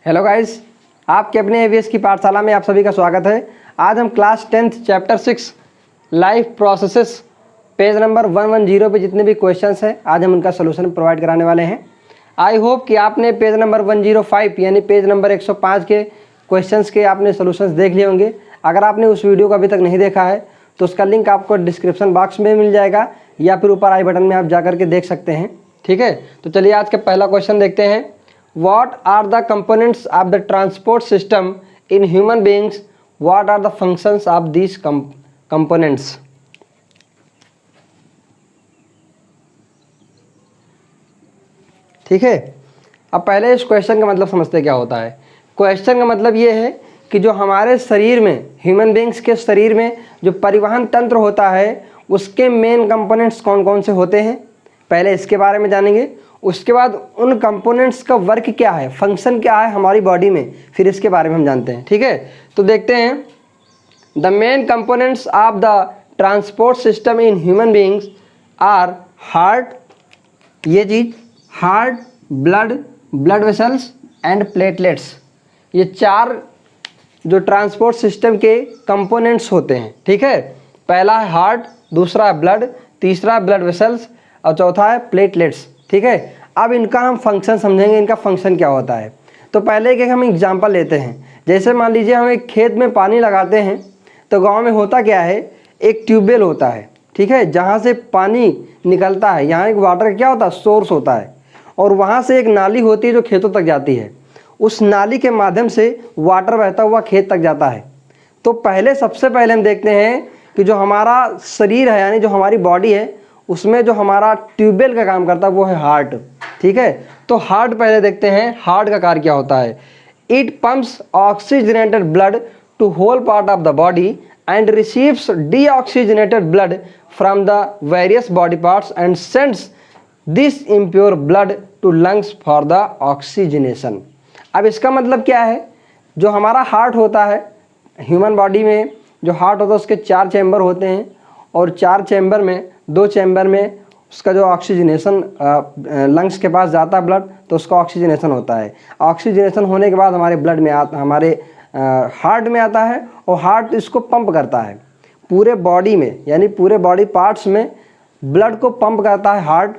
Hello guys, आपके अपने ABS की पाठशाला में आप सभी का स्वागत है। आज हम class 10th chapter 6 life processes page number 110 पे जितने भी क्वेश्चंस हैं आज हम उनका सोल्यूशन प्रोवाइड कराने वाले हैं। आई होप कि आपने पेज नंबर 105 यानी पेज नंबर 105 के क्वेश्चंस के आपने सोल्यूशंस देख लिए होंगे। अगर आपने उस वीडियो को अभी तक नहीं देखा है तो उसका लिंक आपको डिस्क्रिप्शन बॉक्स में मिल जाएगा या फिर ऊपर आई बटन में आप जा करके देख सकते हैं। ठीक है, तो चलिए आज का पहला क्वेश्चन देखते हैं। What are the components of the transport system in human beings? What are the functions of these components? ठीक है, अब पहले इस क्वेश्चन का मतलब समझते क्या होता है। क्वेश्चन का मतलब ये है कि जो हमारे शरीर में, ह्यूमन बींग्स के शरीर में जो परिवहन तंत्र होता है उसके मेन कंपोनेंट्स कौन कौन से होते हैं, पहले इसके बारे में जानेंगे। उसके बाद उन कंपोनेंट्स का वर्क क्या है, फंक्शन क्या है हमारी बॉडी में, फिर इसके बारे में हम जानते हैं। ठीक है, तो देखते हैं। The main components of the transport system in human beings are heart, ये चीज heart, blood vessels and platelets. ये चार जो ट्रांसपोर्ट सिस्टम के कंपोनेंट्स होते हैं। ठीक है, पहला है हार्ट, दूसरा है ब्लड, तीसरा है ब्लड वेसल्स और चौथा है प्लेटलेट्स। ठीक है, अब इनका हम फंक्शन समझेंगे, इनका फंक्शन क्या होता है। तो पहले एक हम एग्जांपल लेते हैं। जैसे मान लीजिए हम एक खेत में पानी लगाते हैं तो गांव में होता क्या है, एक ट्यूबवेल होता है। ठीक है, जहाँ से पानी निकलता है, यहाँ एक वाटर का क्या होता है, सोर्स होता है, और वहाँ से एक नाली होती है जो खेतों तक जाती है। उस नाली के माध्यम से वाटर बहता हुआ खेत तक जाता है। तो पहले सबसे पहले हम देखते हैं कि जो हमारा शरीर है यानी जो हमारी बॉडी है उसमें जो हमारा ट्यूबवेल का काम करता है वो है हार्ट। ठीक है, तो हार्ट पहले देखते हैं, हार्ट का कार्य क्या होता है। It pumps oxygenated blood to whole part of the body and receives deoxygenated blood from the various body parts and sends this impure blood to lungs for the oxygenation. अब इसका मतलब क्या है, जो हमारा हार्ट होता है, ह्यूमन बॉडी में जो हार्ट होता है उसके 4 चैम्बर होते हैं और 4 चैम्बर में 2 चैम्बर में उसका जो ऑक्सीजनेशन लंग्स के पास जाता है ब्लड, तो उसका ऑक्सीजनेशन होता है। ऑक्सीजनेशन होने के बाद हमारे ब्लड में हमारे हार्ट में आता है और हार्ट इसको पंप करता है पूरे बॉडी में, यानी पूरे बॉडी पार्ट्स में ब्लड को पंप करता है हार्ट।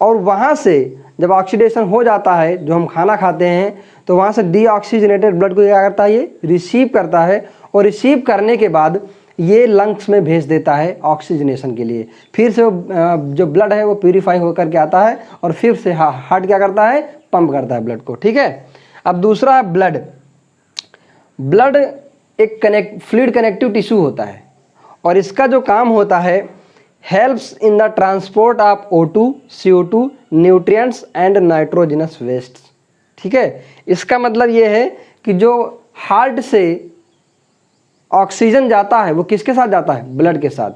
और वहाँ से जब ऑक्सीडेशन हो जाता है, जो हम खाना खाते हैं, तो वहाँ से डीऑक्सीजनेटेड ब्लड को क्या करता है, ये रिसीव करता है और रिसीव करने के बाद ये लंग्स में भेज देता है ऑक्सीजनेशन के लिए। फिर से जो ब्लड है वो प्यूरीफाई होकर के आता है और फिर से हार्ट क्या करता है, पंप करता है ब्लड को। ठीक है, अब दूसरा है ब्लड। ब्लड एक फ्लूइड कनेक्टिव टिश्यू होता है और इसका जो काम होता है, helps in the transport of O2, CO2, nutrients and nitrogenous waste. ठीक है, इसका मतलब ये है कि जो हार्ट से ऑक्सीजन जाता है वो किसके साथ जाता है, ब्लड के साथ।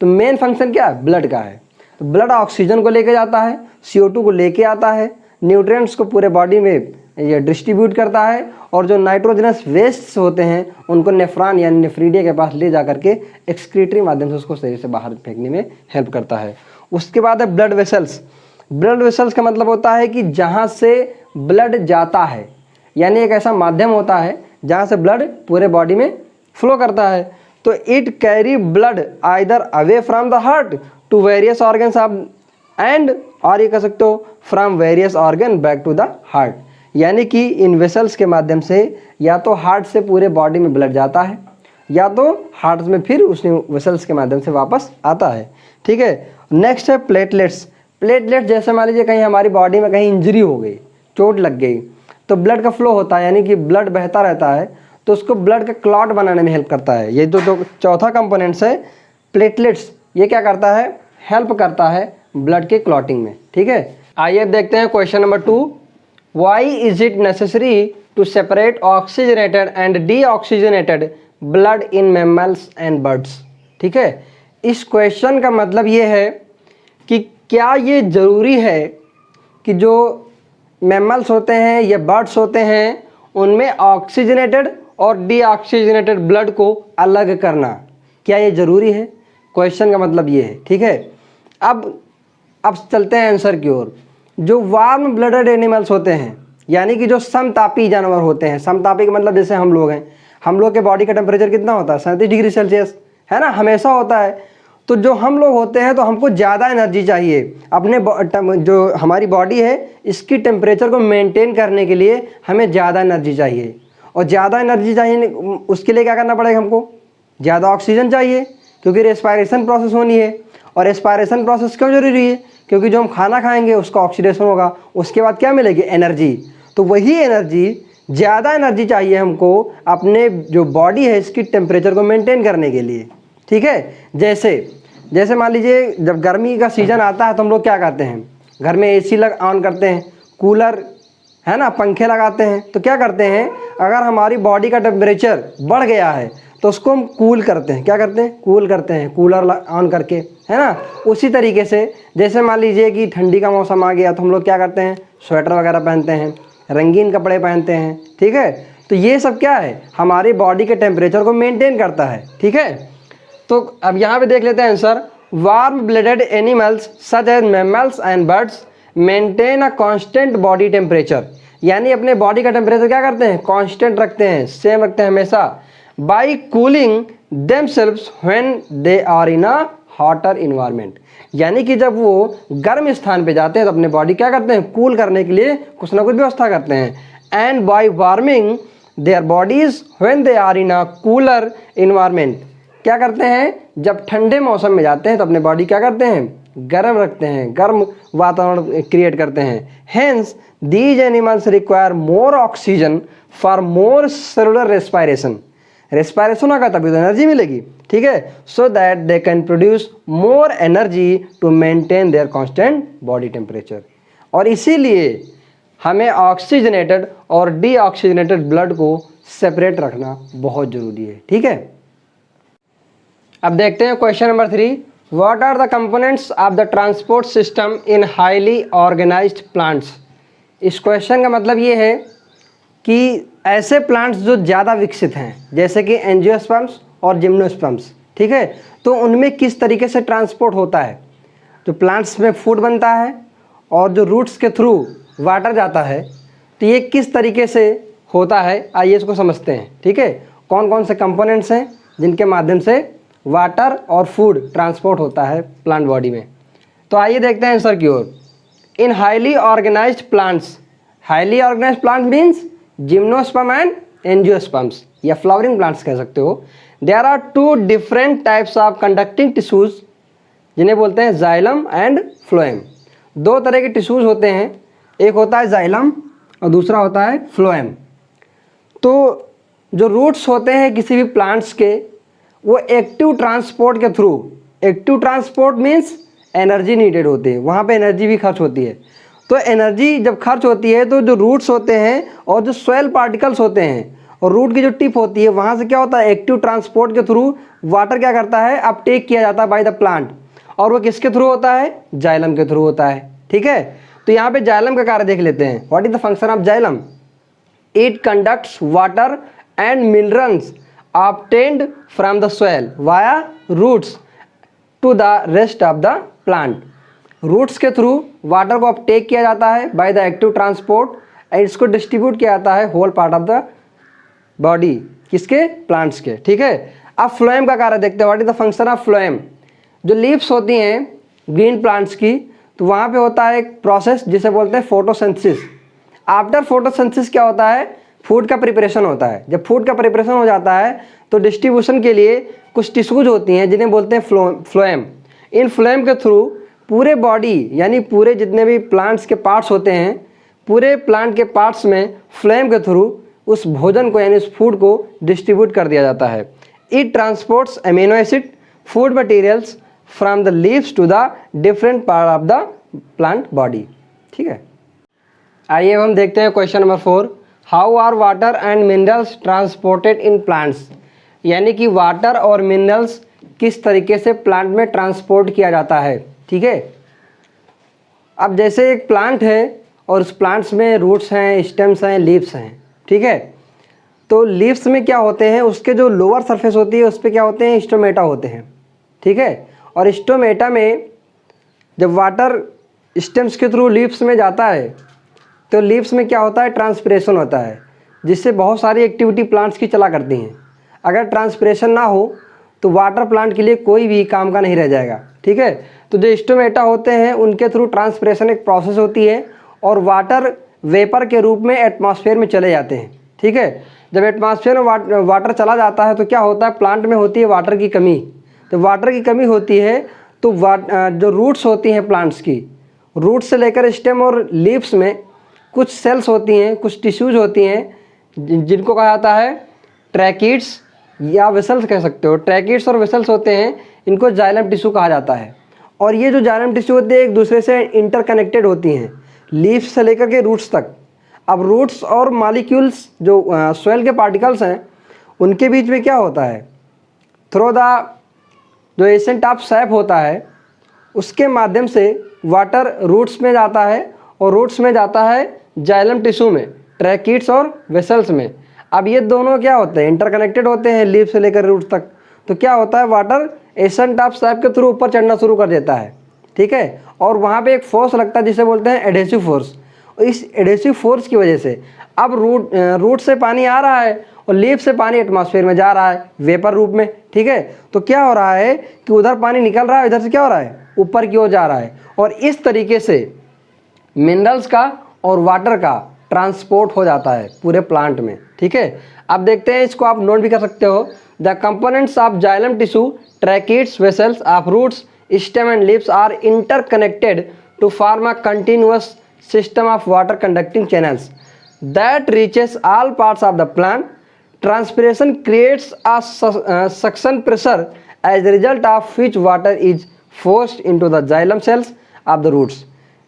तो मेन फंक्शन क्या है, ब्लड का है। तो ब्लड ऑक्सीजन को लेके जाता है, CO2 को लेके आता है, न्यूट्रिएंट्स को पूरे बॉडी में ये डिस्ट्रीब्यूट करता है और जो नाइट्रोजनस वेस्ट होते हैं उनको नेफ्रॉन यानी नेफ्रीडिया के पास ले जा करके एक्सक्रीटरी माध्यम से उसको शरीर से बाहर फेंकने में हेल्प करता है। उसके बाद है ब्लड वेसल्स। ब्लड वेसल्स का मतलब होता है कि जहाँ से ब्लड जाता है, यानी एक ऐसा माध्यम होता है जहाँ से ब्लड पूरे बॉडी में फ्लो करता है। तो it carry blood either away from the heart to various organs of end, और ये कह सकते हो from various organ back to the heart. यानी कि इन वेसल्स के माध्यम से या तो हार्ट से पूरे बॉडी में ब्लड जाता है या तो हार्ट में फिर उस वेसल्स के माध्यम से वापस आता है। ठीक है, नेक्स्ट है प्लेटलेट्स। प्लेटलेट्स जैसे मान लीजिए कहीं हमारी बॉडी में कहीं इंजरी हो गई, चोट लग गई, तो ब्लड का फ्लो होता है, यानी कि ब्लड बहता रहता है, तो उसको ब्लड का क्लॉट बनाने में हेल्प करता है। ये जो चौथा कंपोनेंट्स है प्लेटलेट्स, ये क्या करता है, हेल्प करता है ब्लड के क्लॉटिंग में। ठीक है, आइए देखते हैं question number 2। Why is it necessary to separate oxygenated and deoxygenated blood in mammals and birds. ठीक है, इस क्वेश्चन का मतलब ये है कि क्या ये ज़रूरी है कि जो मैमल्स होते हैं या बर्ड्स होते हैं उनमें ऑक्सीजनेटेड और डीऑक्सीजनेटेड ब्लड को अलग करना, क्या ये ज़रूरी है। क्वेश्चन का मतलब ये है। ठीक है, अब चलते हैं आंसर की ओर। जो वार्म ब्लडेड एनिमल्स होते हैं यानी कि जो समतापी जानवर होते हैं, समतापी का मतलब जैसे हम लोग हैं, हम लोग के बॉडी का टेम्परेचर कितना होता है 37 डिग्री सेल्सियस, है ना, हमेशा होता है। तो जो हम लोग होते हैं तो हमको ज़्यादा एनर्जी चाहिए अपने जो हमारी बॉडी है इसकी टेम्परेचर को मेंटेन करने के लिए हमें ज़्यादा एनर्जी चाहिए। और ज़्यादा एनर्जी चाहिए उसके लिए क्या करना पड़ेगा, हमको ज़्यादा ऑक्सीजन चाहिए, क्योंकि रेस्पायरेशन प्रोसेस होनी है। और रेस्पायरेशन प्रोसेस क्यों जरूरी है, क्योंकि जो हम खाना खाएंगे उसका ऑक्सीडेशन होगा, उसके बाद क्या मिलेगी, एनर्जी। तो वही एनर्जी, ज़्यादा एनर्जी चाहिए हमको अपने जो बॉडी है इसकी टेम्परेचर को मेंटेन करने के लिए, ठीक है। जैसे मान लीजिए जब गर्मी का सीज़न आता है तो हम लोग क्या करते हैं, घर में एसी ऑन करते हैं, कूलर, है ना, पंखे लगाते हैं। तो क्या करते हैं, अगर हमारी बॉडी का टेम्परेचर बढ़ गया है तो उसको हम कूल करते हैं, क्या करते हैं, कूल करते हैं, कूलर ऑन करके, है ना। उसी तरीके से जैसे मान लीजिए कि ठंडी का मौसम आ गया तो हम लोग क्या करते हैं, स्वेटर वगैरह पहनते हैं, रंगीन कपड़े पहनते हैं, ठीक है। तो ये सब क्या है, हमारी बॉडी के टेम्परेचर को मेंटेन करता है, ठीक है। तो अब यहाँ पे देख लेते हैं answer. Warm blooded animals such as mammals and birds maintain a constant body temperature, यानी अपने बॉडी का टेम्परेचर क्या करते हैं, कांस्टेंट रखते हैं, सेम रखते हैं हमेशा, by cooling themselves when they are in a hotter environment, यानी कि जब वो गर्म स्थान पे जाते हैं तो अपने बॉडी क्या करते हैं, कूल करने के लिए कुछ ना कुछ व्यवस्था करते हैं। And by warming their bodies when they are in a cooler environment, क्या करते हैं, जब ठंडे मौसम में जाते हैं तो अपने बॉडी क्या करते हैं, गर्म रखते हैं, गर्म वातावरण क्रिएट करते हैं। Hence these animals require more oxygen for more cellular respiration, respiration होगा तभी तो एनर्जी मिलेगी, ठीक है। So that they can produce more energy to maintain their constant body temperature. और इसीलिए हमें ऑक्सीजनेटेड और डीऑक्सीजनेटेड ब्लड को सेपरेट रखना बहुत ज़रूरी है, ठीक है। अब देखते हैं question number 3। What are the components of the transport system in highly organised plants. इस क्वेश्चन का मतलब ये है कि ऐसे प्लांट्स जो ज़्यादा विकसित हैं, जैसे कि एंजियोस्पर्म्स और जिम्नोस्पर्म्स, ठीक है, तो उनमें किस तरीके से ट्रांसपोर्ट होता है। जो प्लांट्स में फूड बनता है और जो रूट्स के थ्रू वाटर जाता है, तो ये किस तरीके से होता है, आइए इसको समझते हैं, ठीक है। कौन कौन से कंपोनेंट्स हैं जिनके माध्यम से वाटर और फूड ट्रांसपोर्ट होता है प्लांट बॉडी में। तो आइए देखते हैं आंसर की ओर। In highly organised plants, highly organized plant means gymnosperm and angiosperms या फ्लावरिंग प्लांट्स कह सकते हो। There are 2 different types of conducting tissues, जिन्हें बोलते हैं जाइलम एंड फ्लोएम। 2 तरह के टिश्यूज होते हैं, एक होता है जाइलम और दूसरा होता है फ्लोएम। तो जो रूट्स होते हैं किसी भी प्लांट्स के, वो एक्टिव ट्रांसपोर्ट के through, active transport means energy needed होती है, वहाँ पे एनर्जी भी खर्च होती है। तो एनर्जी जब खर्च होती है तो जो रूट्स होते हैं और जो सॉइल पार्टिकल्स होते हैं और रूट की जो टिप होती है, वहाँ से क्या होता है, एक्टिव ट्रांसपोर्ट के थ्रू वाटर क्या करता है, अपटेक किया जाता है बाय द प्लांट। और वो किसके थ्रू होता है, जाइलम के थ्रू होता है, ठीक है। तो यहाँ पे जाइलम का कार्य देख लेते हैं। What is the function of xylem. It conducts water and minerals obtained from the soil via roots to the rest of the plant। Roots के थ्रू वाटर को अपटेक किया जाता है by the active transport and इसको distribute किया जाता है whole part of the body, किसके, प्लांट्स के, ठीक है। अब फ्लोएम का कार्य देखते हैं। What is the function of phloem. जो लीव्स होती हैं ग्रीन प्लांट्स की, तो वहाँ पे होता है एक प्रोसेस जिसे बोलते हैं फोटोसिंथेसिस। आफ्टर फोटोसिंथेसिस क्या होता है, फूड का प्रिपरेशन होता है। जब फूड का प्रिपरेशन हो जाता है तो डिस्ट्रीब्यूशन के लिए कुछ टिश्यूज होती हैं जिन्हें बोलते हैं फ्लोएम। इन फ्लोएम के थ्रू पूरे बॉडी यानी पूरे जितने भी प्लांट्स के पार्ट्स होते हैं, पूरे प्लांट के पार्ट्स में फ्लोएम के थ्रू उस भोजन को यानी उस फूड को डिस्ट्रीब्यूट कर दिया जाता है। It transports amino acid food materials from the leaves to the different part of the plant body, ठीक है। आइए हम देखते हैं question number 4। How are water and minerals transported in plants, यानी कि वाटर और मिनरल्स किस तरीके से प्लांट में ट्रांसपोर्ट किया जाता है, ठीक है। अब जैसे एक प्लांट है और उस प्लांट्स में रूट्स हैं, स्टेम्स हैं, लीव्स हैं, ठीक है। तो लीव्स में क्या होते हैं, उसके जो लोअर सरफेस होती है उस पर क्या होते हैं, स्टोमेटा होते हैं, ठीक है। और स्टोमेटा में जब वाटर स्टेम्स के थ्रू लीव्स में जाता है तो लीव्स में क्या होता है, ट्रांसपिरेशन होता है, जिससे बहुत सारी एक्टिविटी प्लांट्स की चला करती हैं। अगर ट्रांसपिरेशन ना हो तो वाटर प्लांट के लिए कोई भी काम का नहीं रह जाएगा। ठीक है, तो जो स्टोमेटा होते हैं उनके थ्रू ट्रांसपिरेशन एक प्रोसेस होती है और वाटर वेपर के रूप में एटमॉस्फेयर में चले जाते हैं। ठीक है, जब एटमॉस्फेयर में वाटर चला जाता है तो क्या होता है, प्लांट में होती है वाटर की कमी। तो वाटर की कमी होती है तो जो रूट्स होती हैं प्लांट्स की, रूट से लेकर स्टेम और लीव्स में कुछ सेल्स होती हैं, कुछ टिश्यूज होती हैं जिनको कहा जाता है ट्रैकिड्स या वेसल्स कह सकते हो। ट्रैकिड्स और वेसल्स होते हैं, इनको जाइलम टिश्यू कहा जाता है। और ये जो जाइलम टिश्यू होती है एक दूसरे से इंटरकनेक्टेड होती हैं, लीव्स से लेकर के रूट्स तक। अब रूट्स और मॉलिक्यूल्स जो सॉइल के पार्टिकल्स हैं उनके बीच में क्या होता है, थ्रू द जो एसेंट ऑफ सैप होता है उसके माध्यम से वाटर रूट्स में जाता है और रूट्स में जाता है जाइलम टिश्यू में, ट्रैकिड्स और वेसल्स में। अब ये दोनों क्या होते हैं, इंटरकनेक्टेड होते हैं लीफ से लेकर रूट तक। तो क्या होता है, वाटर एसेंट ऑफ सैप के थ्रू ऊपर चढ़ना शुरू कर देता है। ठीक है, और वहाँ पे एक फोर्स लगता है जिसे बोलते हैं एडहेसिव फोर्स। इस एडहेसिव फोर्स की वजह से अब रूट से पानी आ रहा है और लीफ से पानी एटमॉस्फेयर में जा रहा है वेपर रूप में। ठीक है, तो क्या हो रहा है कि उधर पानी निकल रहा है, इधर से क्या हो रहा है, ऊपर की ओर जा रहा है। और इस तरीके से मिनरल्स का और वाटर का ट्रांसपोर्ट हो जाता है पूरे प्लांट में। ठीक है, अब देखते हैं, इसको आप नोट भी कर सकते हो। The components of xylem tissue, tracheids, vessels of roots, stem and leaves are interconnected to form a continuous system of water conducting channels that reaches all parts of the plant. Transpiration creates a suction pressure as a result of which water is forced into the xylem cells of the roots.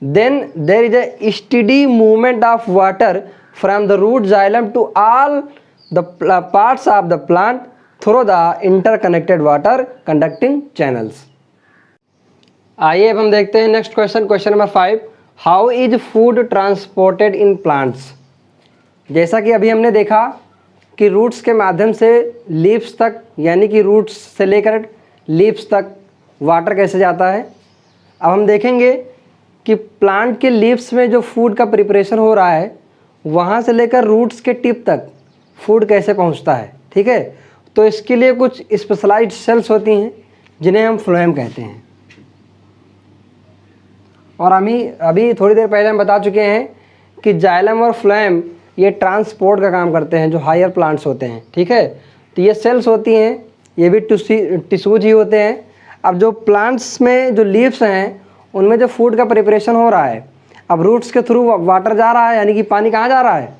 Then there is a steady movement of water from the root xylem to all the parts of the plant through the interconnected water conducting channels. आइए अब हम देखते हैं next question, question number 5, how is food transported in plants. जैसा कि अभी हमने देखा कि रूट्स के माध्यम से लीव्स तक, यानी कि रूट्स से लेकर लीव्स तक वाटर कैसे जाता है। अब हम देखेंगे कि प्लांट के लीव्स में जो फूड का प्रिपरेशन हो रहा है वहाँ से लेकर रूट्स के टिप तक फूड कैसे पहुँचता है। ठीक है, तो इसके लिए कुछ स्पेशलाइज्ड सेल्स होती हैं जिन्हें हम फ्लोएम कहते हैं। और अभी थोड़ी देर पहले हम बता चुके हैं कि जाइलम और फ्लोएम ये ट्रांसपोर्ट का काम करते हैं जो हायर प्लांट्स होते हैं। ठीक है, तो ये सेल्स होती हैं, ये भी टिश्यूज ही होते हैं। अब जो प्लांट्स में जो लीव्स हैं उनमें जो फूड का प्रिपरेशन हो रहा है, अब रूट्स के थ्रू वाटर जा रहा है, यानी कि पानी कहाँ जा रहा है,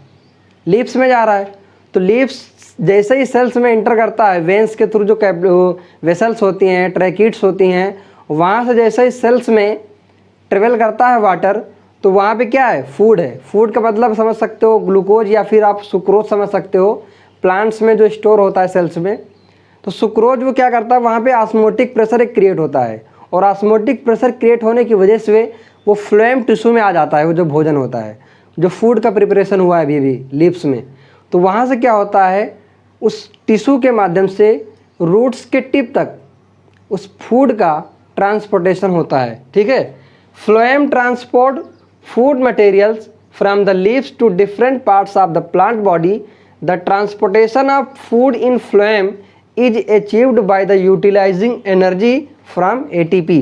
लीव्स में जा रहा है। तो लीव्स जैसे ही सेल्स में इंटर करता है, वेंस के थ्रू जो वेसल्स होती हैं, ट्रैकिड्स होती हैं, वहाँ से जैसे ही सेल्स में ट्रेवल करता है वाटर, तो वहाँ पे क्या है, फूड है। फूड का मतलब समझ सकते हो ग्लूकोज या फिर आप सुक्रोज समझ सकते हो, प्लांट्स में जो स्टोर होता है सेल्स में। तो सुक्रोज वो क्या करता है, वहाँ पे ऑस्मोटिक प्रेशर एक क्रिएट होता है और ऑस्मोटिक प्रेशर क्रिएट होने की वजह से वो फ्लोएम टिश्यू में आ जाता है, वो जो भोजन होता है, जो फूड का प्रिपरेशन हुआ है अभी भी लीव्स में। तो वहाँ से क्या होता है, उस टिश्यू के माध्यम से रूट्स के टिप तक उस फूड का ट्रांसपोर्टेशन होता है। ठीक है, phloem transport food materials from the leaves to different parts of the plant body. The transportation of food in phloem is achieved by the utilizing energy from ATP.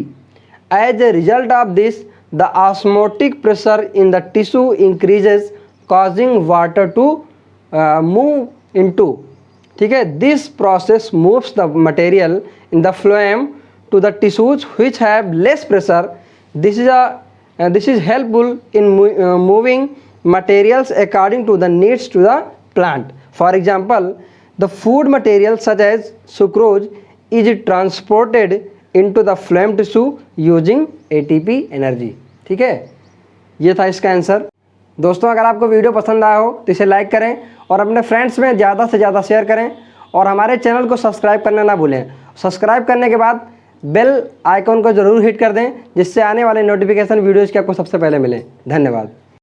As a result of this, the osmotic pressure in the tissue increases, causing water to move into. ठीक है, this process moves the material in the phloem to the tissues which have less pressure. This is helpful in moving materials according to the needs to the plant. For example, the food material such as sucrose is transported into the phloem tissue using ATP energy. ठीक है, ये था इसका answer. दोस्तों, अगर आपको video पसंद आया हो तो इसे लाइक करें और अपने फ्रेंड्स में ज़्यादा से ज़्यादा शेयर करें और हमारे चैनल को सब्सक्राइब करना ना भूलें। सब्सक्राइब करने के बाद बेल आइकॉन को ज़रूर हिट कर दें, जिससे आने वाले नोटिफिकेशन वीडियोज़ के आपको सबसे पहले मिलें। धन्यवाद।